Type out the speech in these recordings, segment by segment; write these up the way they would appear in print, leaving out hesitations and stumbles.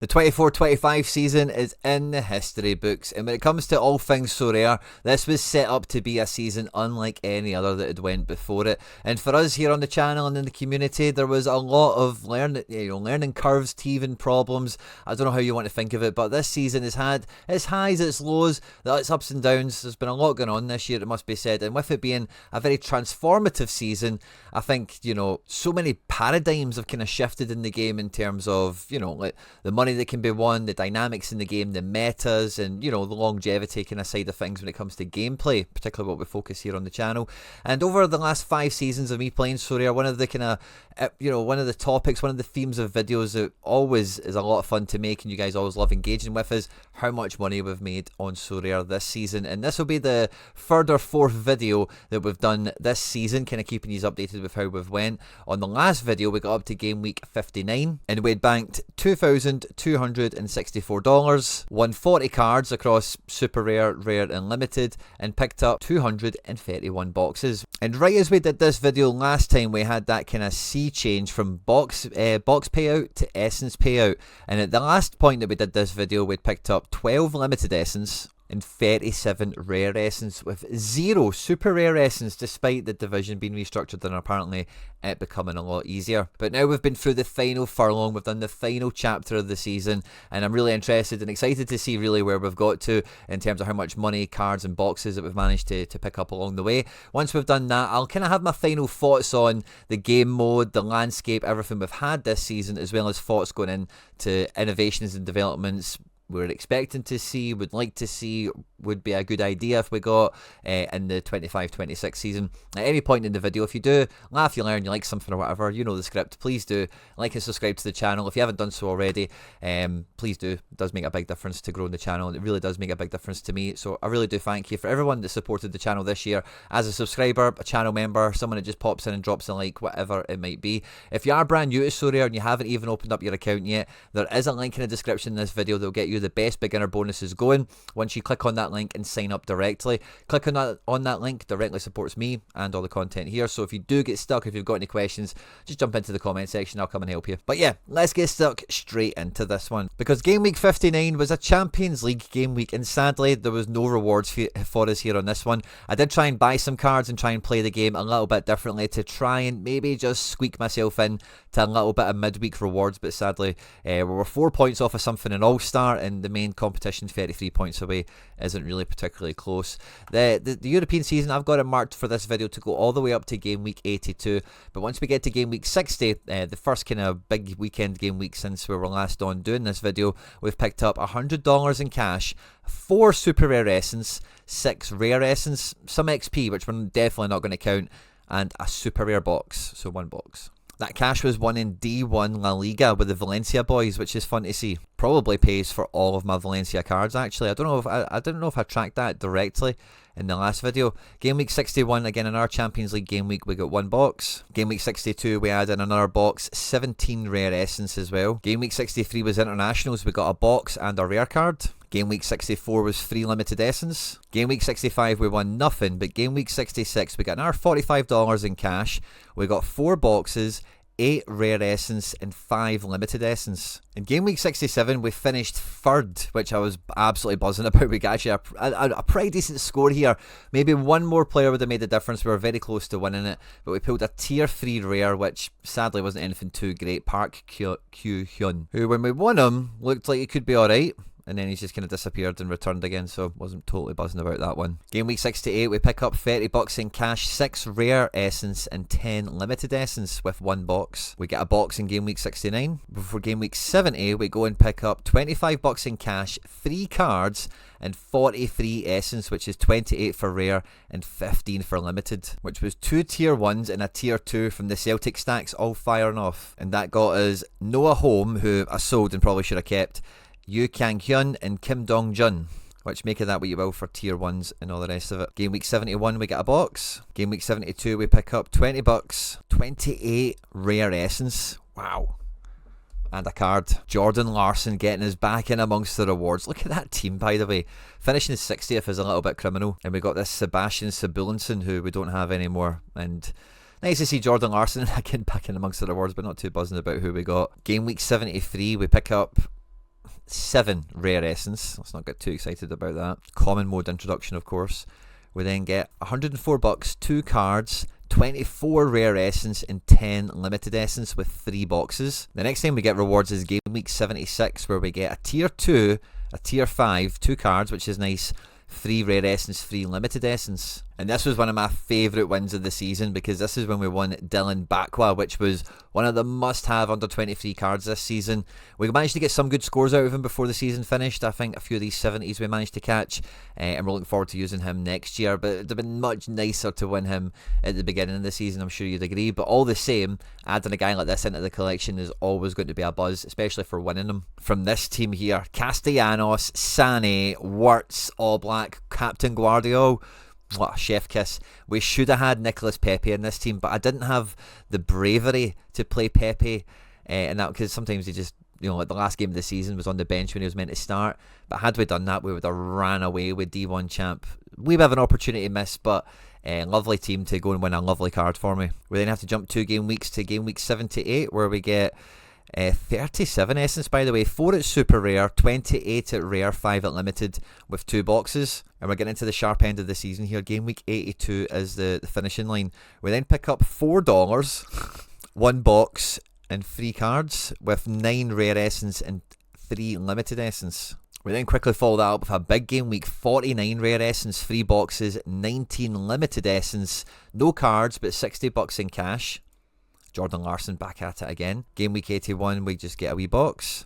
The 24-25 season is in the history books, and when it comes to all things Sorare, this was set up to be a season unlike any other that had went before it. And for us here on the channel and in the community, there was a lot of learning curves, teething problems. I don't know how you want to think of it, but this season has had its highs, its lows, its ups and downs. There's been a lot going on this year, it must be said, and with it being a very transformative season, I think, so many paradigms have kind of shifted in the game in terms of, like the money that can be won, the dynamics in the game, the metas, and the longevity kind of side of things when it comes to gameplay, particularly what we focus here on the channel. And over the last 5 seasons of me playing Sorare, one of the kind of one of the topics, one of the themes of videos that always is a lot of fun to make and you guys always love engaging with is how much money we've made on Sorare this season. And this will be the third or fourth video that we've done this season, kind of keeping you updated with how we've went. On the last video we got up to game week 59 and we'd banked $2,264, won 40 cards across super rare, rare and limited, and picked up 231 boxes. And right as we did this video last time, we had that kind of sea change from box payout to essence payout, and at the last point that we did this video we'd picked up 12 limited essence and 37 rare essence with 0 super rare essence, despite the division being restructured and apparently it becoming a lot easier. But now we've been through the final furlong, we've done the final chapter of the season, and I'm really interested and excited to see really where we've got to in terms of how much money, cards and boxes that we've managed to pick up along the way. Once we've done that, I'll kind of have my final thoughts on the game mode, the landscape, everything we've had this season, as well as thoughts going into innovations and developments we're expecting to see, would like to see, would be a good idea if we got in the 25-26 season. At any point in the video, if you do laugh, you learn, you like something or whatever, you know the script, please do like and subscribe to the channel. If you haven't done so already, please do. It does make a big difference to growing the channel, and it really does make a big difference to me. So I really do thank you for everyone that supported the channel this year as a subscriber, a channel member, someone that just pops in and drops a like, whatever it might be. If you are brand new to Sorare and you haven't even opened up your account yet, there is a link in the description in this video that will get you the best beginner bonuses going. Once you click on that link and sign up directly, clicking on that link directly supports me and all the content here. So if you do get stuck, if you've got any questions, just jump into the comment section, I'll come and help you. But yeah, let's get stuck straight into this one, because game week 59 was a Champions League game week, and sadly there was no rewards for us here on this one. I did try and buy some cards and try and play the game a little bit differently to try and maybe just squeak myself in to a little bit of midweek rewards, but sadly we were 4 points off of something in All-Star, and the main competition 33 points away isn't really particularly close. The European season, I've got it marked for this video to go all the way up to game week 82, but once we get to game week 60, the first kind of big weekend game week since we were last on doing this video, we've picked up $100 in cash, 4 super rare essence, 6 rare essence, some XP which we're definitely not going to count, and a super rare box, so 1 box. That cash was won in D1 La Liga with the Valencia boys, which is fun to see. Probably pays for all of my Valencia cards actually. I don't know if I tracked that directly in the last video. Game week 61, again in our Champions League game week, we got 1 box. Game week 62, we had in another box 17 rare essence as well. Game week 63 was internationals, we got a box and a rare card. Game week 64 was 3 limited essence. Game week 65 we won nothing, but game week 66 we got another $45 in cash. We got 4 boxes, 8 rare essence and 5 limited essence. In game week 67 we finished 3rd, which I was absolutely buzzing about. We got actually a pretty decent score here. Maybe one more player would have made a difference. We were very close to winning it, but we pulled a tier 3 rare, which sadly wasn't anything too great. Park Kyu-hyun, who when we won him looked like he could be alright, and then he's just kind of disappeared and returned again, so wasn't totally buzzing about that one. Game week 68 we pick up 30 bucks in cash, 6 rare essence and 10 limited essence with 1 box. We get a box in game week 69. Before game week 70 we go and pick up 25 bucks in cash, 3 cards and 43 essence, which is 28 for rare and 15 for limited, which was 2 tier 1s and a tier 2 from the Celtic stacks all firing off. And that got us Noah Home, who I sold and probably should have kept, Yoo Kang-hyun and Kim Dong-jun, which make it that what you will for tier 1s and all the rest of it. Game week 71 we get a box. Game week 72 we pick up 20 bucks, 28 rare essence, wow, and a card. Jordan Larson getting us back in amongst the rewards. Look at that team, by the way. Finishing 60th is a little bit criminal. And we got this Sebastian Sabulinson, who we don't have anymore, and nice to see Jordan Larson again back in amongst the rewards, but not too buzzing about who we got. Game week 73 we pick up 7 rare essence. Let's not get too excited about that. Common mode introduction, of course. We then get $104, 2 cards, 24 rare essence and 10 limited essence with 3 boxes. The next thing we get rewards is Game Week 76, where we get a tier 2, a tier 5, 2 cards, which is nice, 3 rare essence, 3 limited essence. And this was one of my favourite wins of the season, because this is when we won Dylan Bakwa, which was one of the must-have under 23 cards this season. We managed to get some good scores out of him before the season finished. I think a few of these 70s we managed to catch, and we're looking forward to using him next year. But it'd have been much nicer to win him at the beginning of the season, I'm sure you'd agree. But all the same, adding a guy like this into the collection is always going to be a buzz, especially for winning them. From this team here, Castellanos, Sané, Wirtz, All Black, Captain Guardiola. What a chef kiss. We should have had Nicolas Pepe in this team, but I didn't have the bravery to play Pepe, and that because sometimes he just, like the last game of the season was on the bench when he was meant to start. But had we done that, we would have ran away with D1 champ. We have an opportunity missed, but lovely team to go and win a lovely card for me. We then have to jump 2 game weeks to game week 78, where we get 37 essence, by the way, 4 at super rare, 28 at rare, 5 at limited with 2 boxes. And we're getting into the sharp end of the season here. Game week 82 is the finishing line. We then pick up $4, 1 box and 3 cards with 9 rare essence and 3 limited essence. We then quickly follow that up with a big game week, 49 rare essence, 3 boxes, 19 limited essence, no cards but $60 in cash. Jordan Larson back at it again. Game week 81, we just get a wee box.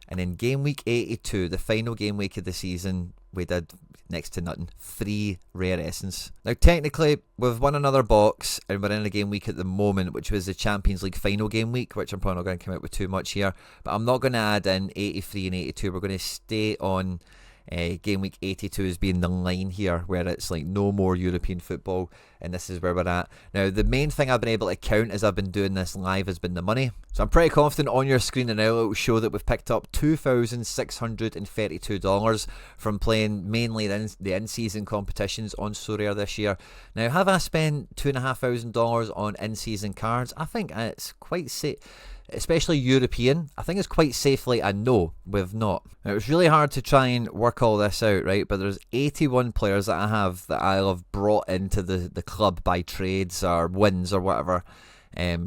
And then game week 82, the final game week of the season, we did next to nothing. 3 rare essence. Now, technically, we've won another box, and we're in a game week at the moment, which was the Champions League final game week, which I'm probably not going to come out with too much here. But I'm not going to add in 83 and 82. We're going to stay on game week 82 as being the line here, where it's like no more European football, and this is where we're at. Now, the main thing I've been able to count as I've been doing this live has been the money. So I'm pretty confident on your screen, and now it will show that we've picked up $2,632 from playing mainly the in-season competitions on Sorare this year. Now, have I spent $2,500 on in-season cards? I think it's quite safe. Especially European, I think it's quite safely a no, we've not. Now, it was really hard to try and work all this out, right? But there's 81 players that I have brought into the club by trades or wins or whatever,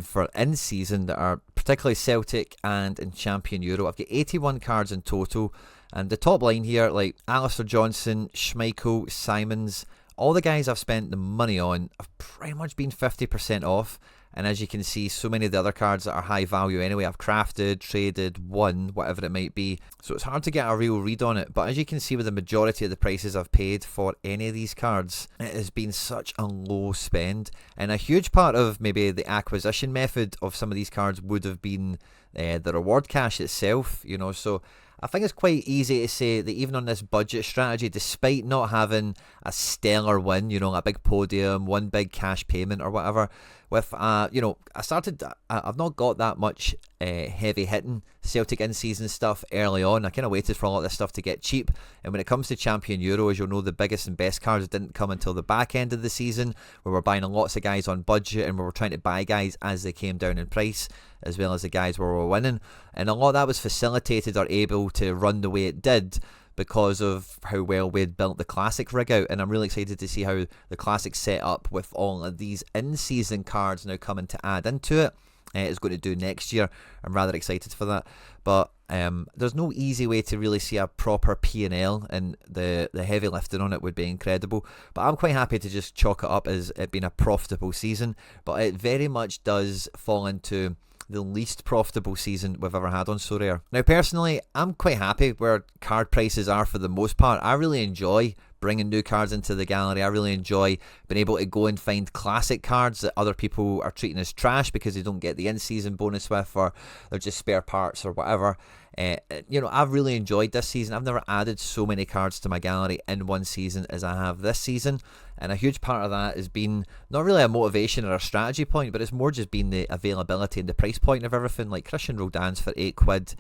for in-season that are particularly Celtic and in Champion Euro. I've got 81 cards in total, and the top line here, like Alistair Johnson, Schmeichel, Simons, all the guys I've spent the money on have pretty much been 50% off. And as you can see, so many of the other cards that are high value anyway, I've crafted, traded, won, whatever it might be. So it's hard to get a real read on it. But as you can see with the majority of the prices I've paid for any of these cards, it has been such a low spend. And a huge part of maybe the acquisition method of some of these cards would have been the reward cache itself, So I think it's quite easy to say that even on this budget strategy, despite not having a stellar win, a big podium, one big cash payment or whatever, with, I've not got that much heavy hitting Celtic in-season stuff early on. I kind of waited for a lot of this stuff to get cheap. And when it comes to Champion Euro, as you'll know, the biggest and best cards didn't come until the back end of the season, where we're buying lots of guys on budget and we were trying to buy guys as they came down in price, as well as the guys where we're winning. And a lot of that was facilitated or able to run the way it did because of how well we had built the Classic rig out. And I'm really excited to see how the Classic set up with all of these in-season cards now coming to add into it. Is going to do next year. I'm rather excited for that. But there's no easy way to really see a proper P&L, and the heavy lifting on it would be incredible. But I'm quite happy to just chalk it up as it being a profitable season. But it very much does fall into the least profitable season we've ever had on Sorare. Now, personally, I'm quite happy where card prices are for the most part. I really enjoy bringing new cards into the gallery. I really enjoy being able to go and find classic cards that other people are treating as trash because they don't get the in-season bonus with, or they're just spare parts or whatever. I've really enjoyed this season. I've never added so many cards to my gallery in one season as I have this season, and a huge part of that has been not really a motivation or a strategy point, but it's more just been the availability and the price point of everything, like Christian Roldan's for £8,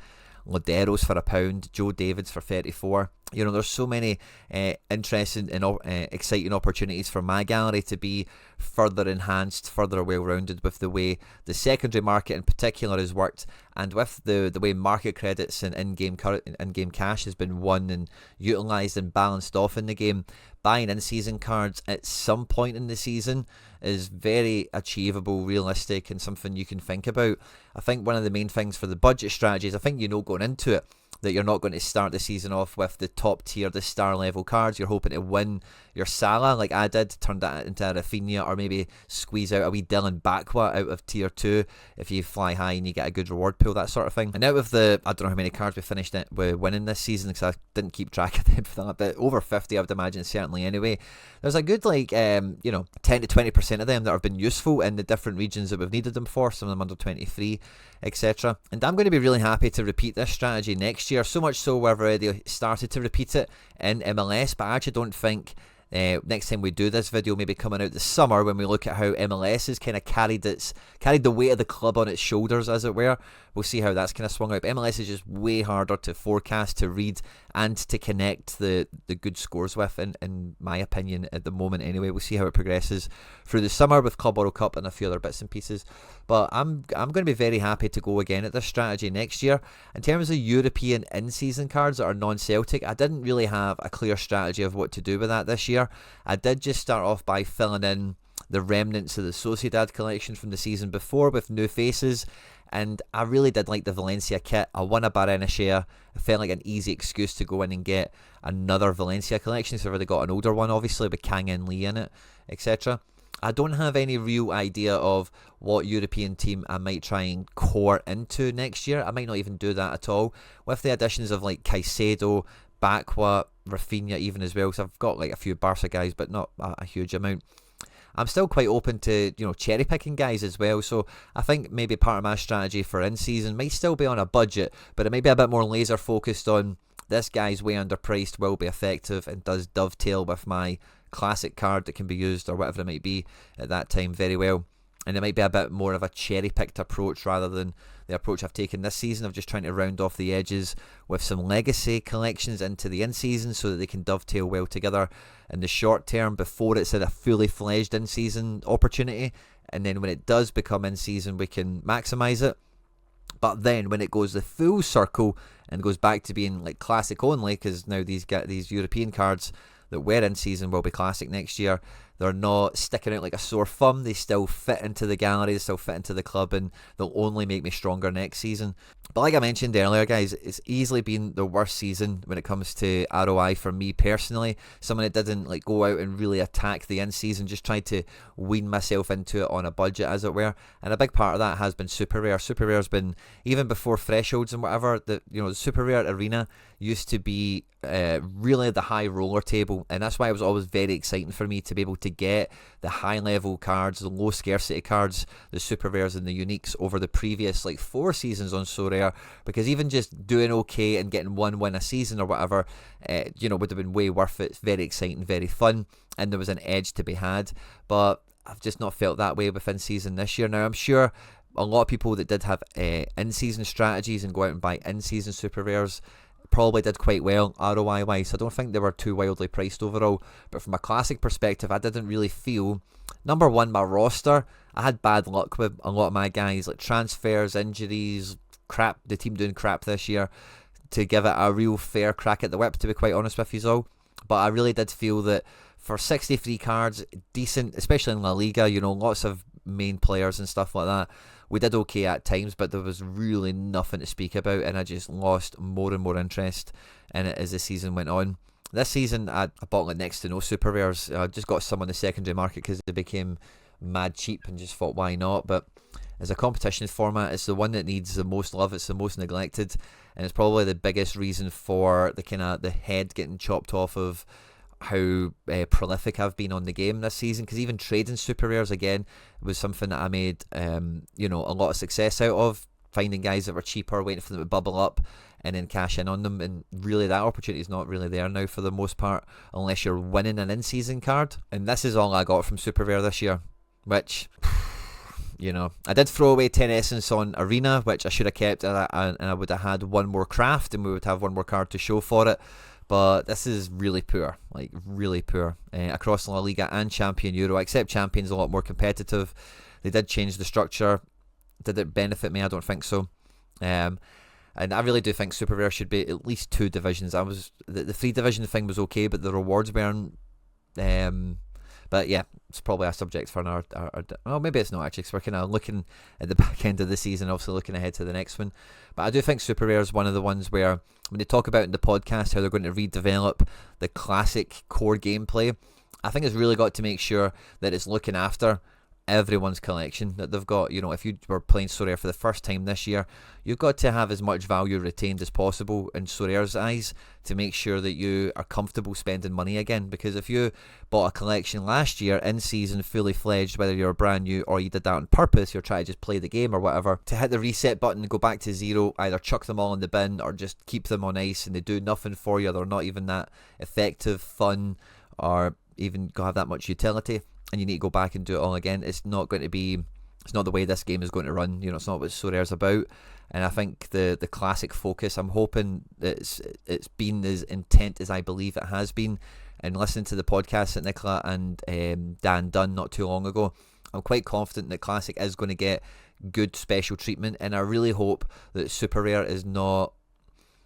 Loderos for £1, Joe Davids for 34. You know, there's so many interesting and exciting opportunities for my gallery to be further enhanced, further well-rounded with the way the secondary market in particular has worked, and with the way market credits and in-game cash has been won and utilised and balanced off in the game. Buying in-season cards at some point in the season is very achievable, realistic, and something you can think about. I think one of the main things for the budget strategies, I think going into it, that you're not going to start the season off with the top tier, the star level cards. You're hoping to win your Salah like I did, turn that into a Rafinha, or maybe squeeze out a wee Dylan Bakwa out of tier 2 if you fly high and you get a good reward pool, that sort of thing. And out of the, I don't know how many cards we finished with winning this season because I didn't keep track of them for that, but over 50 I would imagine certainly anyway. There's a good 10 to 20% of them that have been useful in the different regions that we've needed them for, some of them under 23, etc. And I'm going to be really happy to repeat this strategy next year, so much so we've already started to repeat it in MLS, but I actually don't think next time we do this video, maybe coming out this summer, when we look at how MLS has kind of carried the weight of the club on its shoulders, as it were, we'll see how that's kind of swung out. But MLS is just way harder to forecast, to read, and to connect the good scores with, in my opinion, at the moment anyway. We'll see how it progresses through the summer with Club World Cup and a few other bits and pieces. But I'm going to be very happy to go again at this strategy next year. In terms of European in-season cards that are non-Celtic, I didn't really have a clear strategy of what to do with that this year. I did just start off by filling in the remnants of the Sociedad collection from the season before with new faces, and I really did like the Valencia kit. I won a Barrenechea. It felt like an easy excuse to go in and get another Valencia collection, so I've already got an older one obviously with Kang and Lee in it, etc. I don't have any real idea of what European team I might try and core into next year. I might not even do that at all. With the additions of like Caicedo, Bakwa, Rafinha even as well, so I've got like a few Barca guys but not a huge amount. I'm still quite open to cherry picking guys as well, so I think maybe part of my strategy for in-season might still be on a budget, but it might be a bit more laser focused on this guy's way underpriced, will be effective and does dovetail with my classic card that can be used or whatever it might be at that time very well. And it might be a bit more of a cherry-picked approach rather than the approach I've taken this season of just trying to round off the edges with some legacy collections into the in-season so that they can dovetail well together in the short term before it's a fully fledged in-season opportunity. And then when it does become in-season, we can maximise it. But then when it goes the full circle and goes back to being like classic only, because now these European cards that were in season will be classic next year, they're not sticking out like a sore thumb. They still fit into the gallery, they still fit into the club, and they'll only make me stronger next season. But like I mentioned earlier, guys, it's easily been the worst season when it comes to ROI for me personally. Someone that didn't like go out and really attack the in-season, just tried to wean myself into it on a budget, as it were. And a big part of that has been Super Rare. Super Rare's been, even before thresholds and whatever, the Super Rare arena used to be really the high roller table, and that's why it was always very exciting for me to be able to get the high level cards, the low scarcity cards, the Super Rares and the Uniques over the previous like 4 seasons on Sorare, because even just doing okay and getting one win a season or whatever would have been way worth it. It's very exciting, very fun, and there was an edge to be had. But I've just not felt that way within season this year. Now I'm sure a lot of people that did have in-season strategies and go out and buy in-season Super Rares probably did quite well ROI wise. I don't think they were too wildly priced overall, but from a classic perspective, I didn't really feel, number one, my roster, I had bad luck with a lot of my guys, like transfers, injuries, crap, the team doing crap this year, to give it a real fair crack at the whip, to be quite honest with you all. But I really did feel that for 63 cards, decent, especially in La Liga, lots of main players and stuff like that, we did okay at times, but there was really nothing to speak about, and I just lost more and more interest in it as the season went on. This season, I bought like next to no Super Rares. I just got some on the secondary market because they became mad cheap, and just thought, why not? But as a competition format, it's the one that needs the most love. It's the most neglected, and it's probably the biggest reason for the head getting chopped off of how prolific I've been on the game this season. Because even trading Super Rares again was something that I made a lot of success out of, finding guys that were cheaper, waiting for them to bubble up and then cash in on them. And really that opportunity is not really there now for the most part, unless you're winning an in-season card. And this is all I got from Super Rare this year, which I did throw away 10 Essence on Arena, which I should have kept, and I would have had one more craft and we would have one more card to show for it. But this is really poor, like really poor across La Liga and Champion Euro, except Champion's a lot more competitive. They did change the structure. Did it benefit me? I don't think so. And I really do think Super Rare should be at least 2 divisions. The 3 division thing was okay, but the rewards weren't. But yeah, it's probably a subject for well, maybe it's not actually, because we're kind of looking at the back end of the season, obviously looking ahead to the next one. But I do think Super Rare is one of the ones where, when they talk about in the podcast how they're going to redevelop the classic core gameplay, I think it's really got to make sure that it's looking after everyone's collection that they've got. If you were playing Sorare for the first time this year, you've got to have as much value retained as possible in Sorare's eyes to make sure that you are comfortable spending money again. Because if you bought a collection last year in season fully fledged, whether you're brand new or you did that on purpose, you're trying to just play the game or whatever, to hit the reset button and go back to 0, either chuck them all in the bin or just keep them on ice and they do nothing for you, they're not even that effective, fun, or even have that much utility, and you need to go back and do it all again, it's not the way this game is going to run. It's not what Sorare's about. And I think the classic focus, I'm hoping that it's been as intent as I believe it has been. And listening to the podcast that Nicola and Dan done not too long ago, I'm quite confident that classic is going to get good special treatment, and I really hope that Super Rare is not.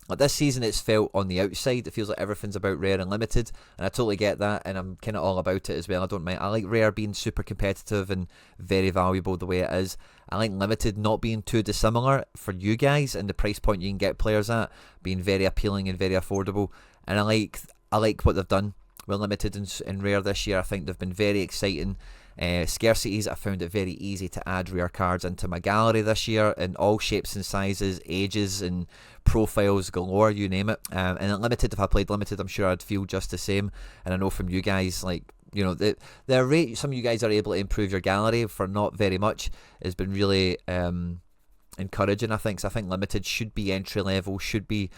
Like this season, it's felt on the outside. It feels like everything's about Rare and Limited, and I totally get that, and I'm kind of all about it as well. I don't mind. I like Rare being super competitive and very valuable the way it is. I like Limited not being too dissimilar for you guys, and the price point you can get players at being very appealing and very affordable. And I like what they've done with Limited and Rare this year. I think they've been very exciting. Scarcities, I found it very easy to add rare cards into my gallery this year in all shapes and sizes, ages and profiles galore, you name it. And at Limited, if I played Limited, I'm sure I'd feel just the same. And I know from you guys, like, the rate some of you guys are able to improve your gallery for not very much has been really encouraging, I think. So I think Limited should be entry level, should be,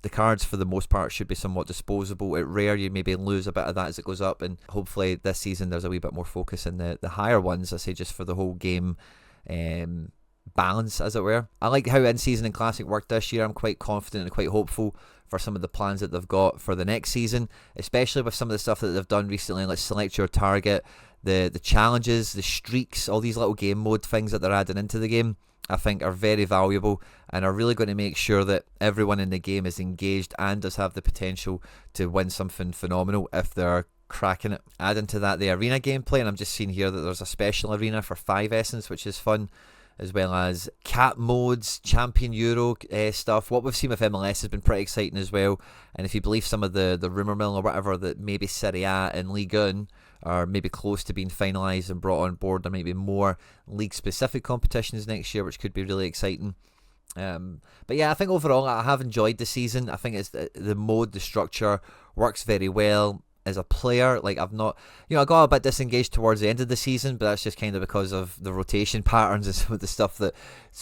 the cards for the most part should be somewhat disposable. At Rare, you maybe lose a bit of that as it goes up, and hopefully this season there's a wee bit more focus in the higher ones, I say, just for the whole game balance, as it were. I like how in-season and Classic worked this year. I'm quite confident and quite hopeful for some of the plans that they've got for the next season, especially with some of the stuff that they've done recently, like Select Your Target, the challenges, the streaks, all these little game mode things that they're adding into the game. I think are very valuable and are really going to make sure that everyone in the game is engaged and does have the potential to win something phenomenal if they're cracking it. Adding to that the arena gameplay, and I'm just seeing here that there's a special arena for 5 Essence, which is fun, as well as cap modes, Champion Euro stuff. What we've seen with MLS has been pretty exciting as well, and if you believe some of the rumour mill or whatever, that maybe Serie A and Ligue 1 are maybe close to being finalised and brought on board, there might be more league-specific competitions next year, which could be really exciting. But yeah, I think overall I have enjoyed the season. I think it's the mode, the structure works very well. As a player, like I've not, I got a bit disengaged towards the end of the season, but that's just kind of because of the rotation patterns and some of the stuff that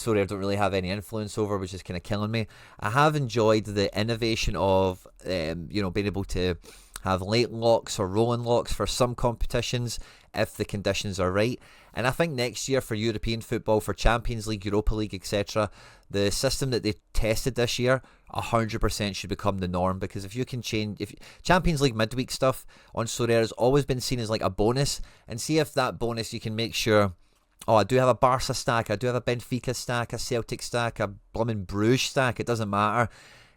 I don't really have any influence over, which is kind of killing me. I have enjoyed the innovation of, being able to have late locks or rolling locks for some competitions if the conditions are right. And I think next year for European football, for Champions League, Europa League, etc., the system that they tested this year 100% should become the norm, because if you can change, if Champions League midweek stuff on Sorare has always been seen as like a bonus, and see if that bonus you can make sure, I do have a Barca stack, I do have a Benfica stack, a Celtic stack, a blooming Bruges stack, it doesn't matter.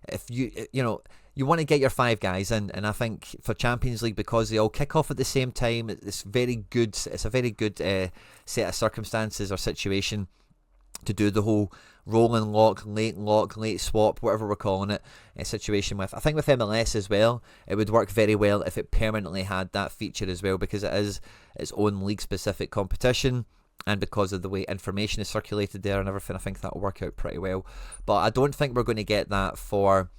If you want to get your 5 guys in, and I think for Champions League, because they all kick off at the same time, it's a very good set of circumstances or situation to do the whole rolling lock, late swap, whatever we're calling it, situation with. I think with MLS as well, it would work very well if it permanently had that feature as well, because it is its own league-specific competition, and because of the way information is circulated there and everything, I think that'll work out pretty well. But I don't think we're going to get that for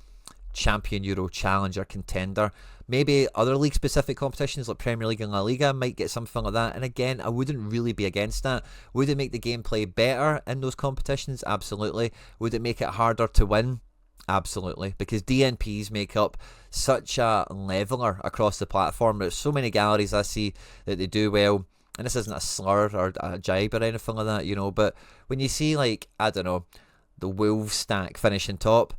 Champion Euro, Challenger, Contender. Maybe other league-specific competitions like Premier League and La Liga might get something like that. And again, I wouldn't really be against that. Would it make the gameplay better in those competitions? Absolutely. Would it make it harder to win? Absolutely. Because DNPs make up such a leveler across the platform. There's so many galleries I see that they do well. And this isn't a slur or a jibe or anything like that, but when you see, like, I don't know, the Wolves stack finishing top,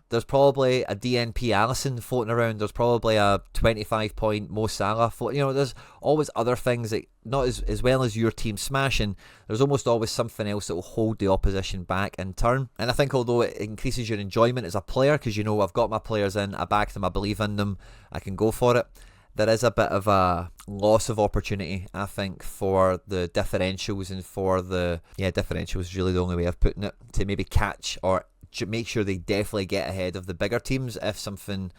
There's probably a DNP Allison floating around. There's probably a 25-point Mo Salah floating. There's always other things that, not as well as your team smashing, there's almost always something else that will hold the opposition back in turn. And I think although it increases your enjoyment as a player, because I've got my players in, I back them, I believe in them, I can go for it, there is a bit of a loss of opportunity, I think, for the differentials and for the... Yeah, differentials is really the only way of putting it, to maybe catch or make sure they definitely get ahead of the bigger teams if something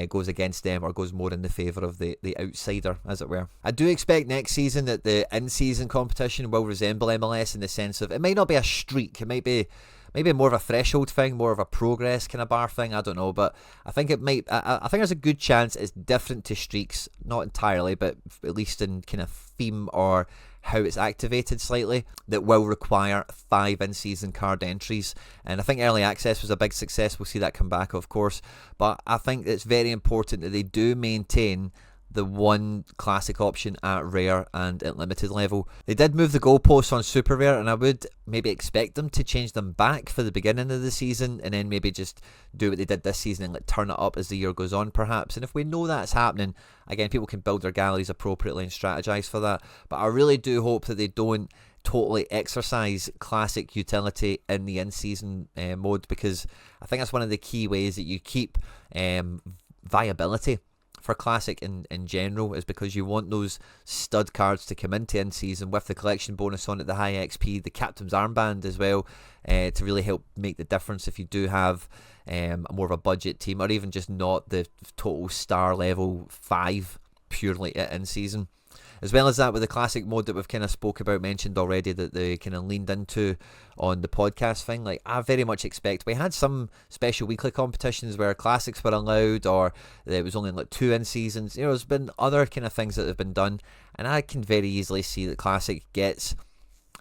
goes against them or goes more in the favour of the outsider, as it were. I do expect next season that the in-season competition will resemble MLS in the sense of, it might not be a streak, it might be maybe more of a threshold thing, more of a progress kind of bar thing, I don't know, but I think it might, I think there's a good chance it's different to streaks, not entirely, but at least in kind of theme or how it's activated slightly, that will require 5 in-season card entries. And I think early access was a big success. We'll see that come back, of course, but I think it's very important that they do maintain the one classic option at rare and at limited level. They did move the goalposts on super rare, and I would maybe expect them to change them back for the beginning of the season and then maybe just do what they did this season and turn it up as the year goes on, perhaps. And if we know that's happening, again, people can build their galleries appropriately and strategize for that. But I really do hope that they don't totally exercise classic utility in the in-season mode, because I think that's one of the key ways that you keep viability for classic in general, is because you want those stud cards to come into in-season with the collection bonus on it, the high XP, the captain's armband as well, to really help make the difference if you do have more of a budget team, or even just not the total star level 5 purely at in-season. As well as that, with the classic mode that we've kind of mentioned already, that they kind of leaned into on the podcast thing, like, I very much expect, we had some special weekly competitions where classics were allowed, or there was only like 2 in seasons. There's been other kind of things that have been done, and I can very easily see that classic gets...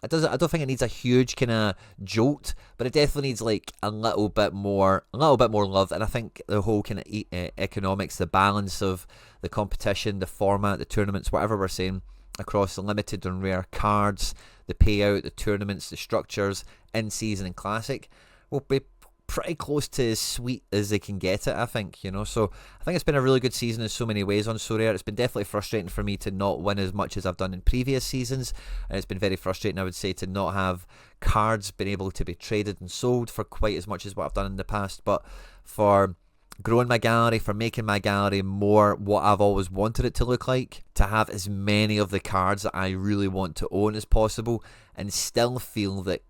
I don't think it needs a huge kind of jolt, but it definitely needs like a little bit more love. And I think the whole kind of economics, the balance of the competition, the format, the tournaments, whatever we're saying, across the limited and rare cards, the payout, the tournaments, the structures, in season and classic, will be pretty close to as sweet as they can get it, I think, So I think it's been a really good season in so many ways on Sorare. It's been definitely frustrating for me to not win as much as I've done in previous seasons, and it's been very frustrating, I would say, to not have cards been able to be traded and sold for quite as much as what I've done in the past. But for growing my gallery, for making my gallery more what I've always wanted it to look like, to have as many of the cards that I really want to own as possible, and still feel that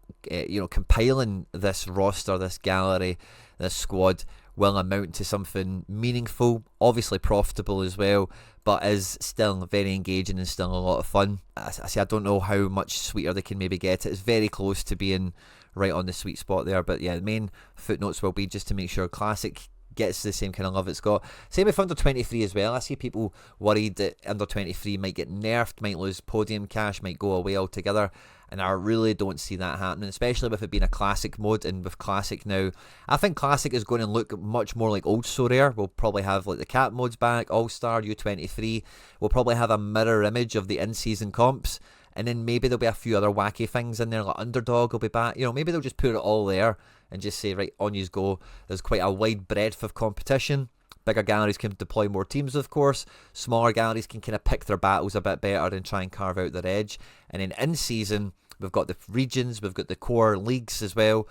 compiling this roster, this gallery, this squad will amount to something meaningful, obviously profitable as well, but is still very engaging and still a lot of fun. I say, I don't know how much sweeter they can maybe get it. It's very close to being right on the sweet spot there, but yeah, the main footnotes will be just to make sure classic gets the same kind of love it's got. Same with under 23 as well. I see people worried that under 23 might get nerfed, might lose podium cash, might go away altogether, and I really don't see that happening, especially with it being a classic mode. And with classic now, I think classic is going to look much more like old Sorare. We'll probably have like the cap modes back, All-Star, U23. We'll probably have a mirror image of the in-season comps, and then maybe there'll be a few other wacky things in there, like Underdog will be back. Maybe they'll just put it all there and just say, right, on yous go. There's quite a wide breadth of competition. Bigger galleries can deploy more teams, of course. Smaller galleries can kind of pick their battles a bit better and try and carve out their edge. And then in season, we've got the regions, we've got the core leagues as well.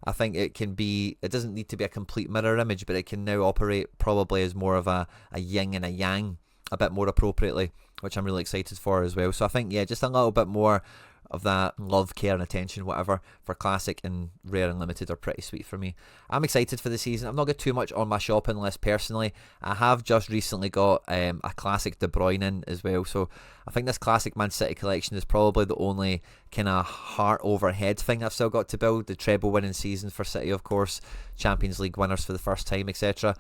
I think it doesn't need to be a complete mirror image, but it can now operate probably as more of a yin and a yang, a bit more appropriately, which I'm really excited for as well. So I think, yeah, just a little bit more of that love, care and attention, whatever, for classic and rare and limited are pretty sweet for me. I'm excited for the season. I've not got too much on my shopping list personally. I have just recently got a classic De Bruyne in as well, so I think this classic Man City collection is probably the only kind of heart over head thing I've still got to build. The treble winning season for City, of course, Champions League winners for the first time, etc.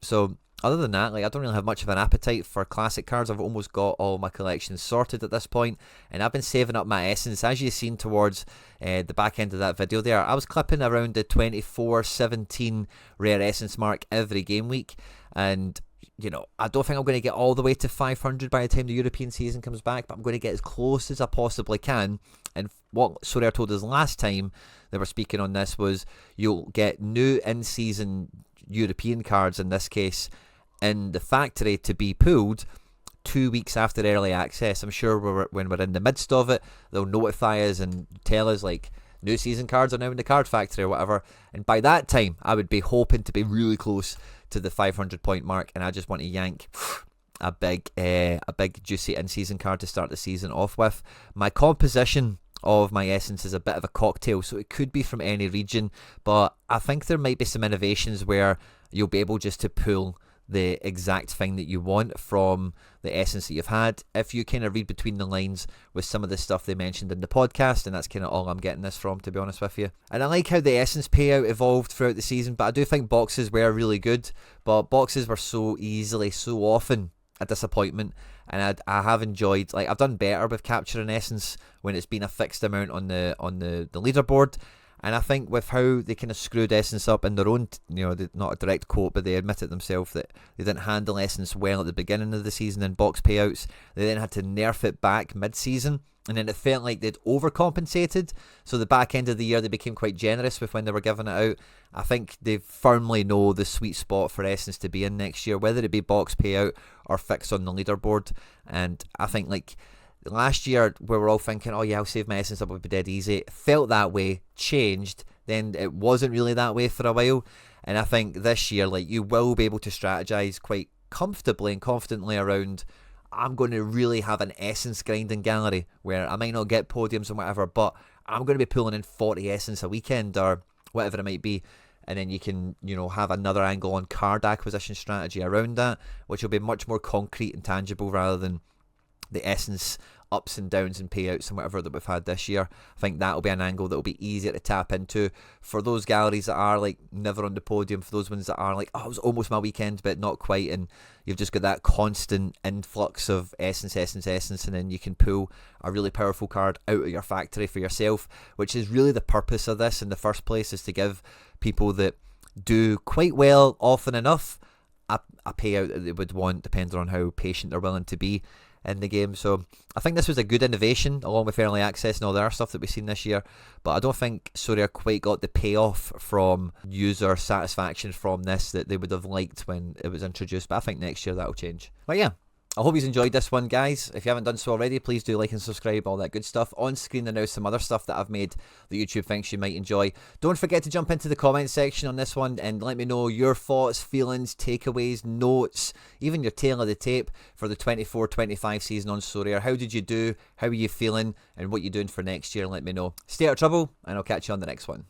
So other than that, I don't really have much of an appetite for classic cards. I've almost got all my collections sorted at this point, and I've been saving up my essence. As you've seen towards the back end of that video there, I was clipping around the 24-17 rare essence mark every game week, and I don't think I'm going to get all the way to 500 by the time the European season comes back, but I'm going to get as close as I possibly can. And what Sorare told us last time they were speaking on this was you'll get new in-season European cards, in this case, in the factory to be pulled 2 weeks after early access. I'm sure when we're in the midst of it, they'll notify us and tell us, like, new season cards are now in the card factory or whatever. And by that time, I would be hoping to be really close to the 500 point mark, and I just want to yank a big juicy in-season card to start the season off with. My composition of my essence is a bit of a cocktail, so it could be from any region, but I think there might be some innovations where you'll be able just to pull the exact thing that you want from the essence that you've had, if you kind of read between the lines with some of the stuff they mentioned in the podcast. And that's kind of all I'm getting this from, to be honest with you. And I like how the essence payout evolved throughout the season, but I do think boxes were really good, but boxes were so often a disappointment. And I have enjoyed, like, I've done better with capturing essence when it's been a fixed amount on the leaderboard. And I think with how they kind of screwed Essence up in their own, not a direct quote, but they admitted themselves that they didn't handle Essence well at the beginning of the season in box payouts. They then had to nerf it back mid-season, and then it felt like they'd overcompensated. So the back end of the year, they became quite generous with when they were giving it out. I think they firmly know the sweet spot for Essence to be in next year, whether it be box payout or fixed on the leaderboard. And I think, like, last year, we were all thinking, oh yeah, I'll save my essence up, it would be dead easy. It felt that way, changed, then it wasn't really that way for a while. And I think this year, like, you will be able to strategize quite comfortably and confidently around, I'm going to really have an essence grinding gallery where I might not get podiums and whatever, but I'm going to be pulling in 40 essence a weekend or whatever it might be. And then you can, have another angle on card acquisition strategy around that, which will be much more concrete and tangible rather than the essence ups and downs and payouts and whatever that we've had this year. I think that'll be an angle that'll be easier to tap into for those galleries that are, like, never on the podium, for those ones that are like, oh, it was almost my weekend but not quite, and you've just got that constant influx of essence, and then you can pull a really powerful card out of your factory for yourself, which is really the purpose of this in the first place, is to give people that do quite well often enough a payout that they would want, depending on how patient they're willing to be in the game. So I think this was a good innovation along with early access and all the other stuff that we've seen this year, but I don't think Sorare quite got the payoff from user satisfaction from this that they would have liked when it was introduced. But I think next year that'll change. But yeah, I hope you enjoyed this one, guys. If you haven't done so already, please do like and subscribe, all that good stuff. On screen there now some other stuff that I've made that YouTube thinks you might enjoy. Don't forget to jump into the comment section on this one and let me know your thoughts, feelings, takeaways, notes, even your tail of the tape for the 24-25 season on Sorare. How did you do? How are you feeling? And what you're doing for next year? Let me know. Stay out of trouble, and I'll catch you on the next one.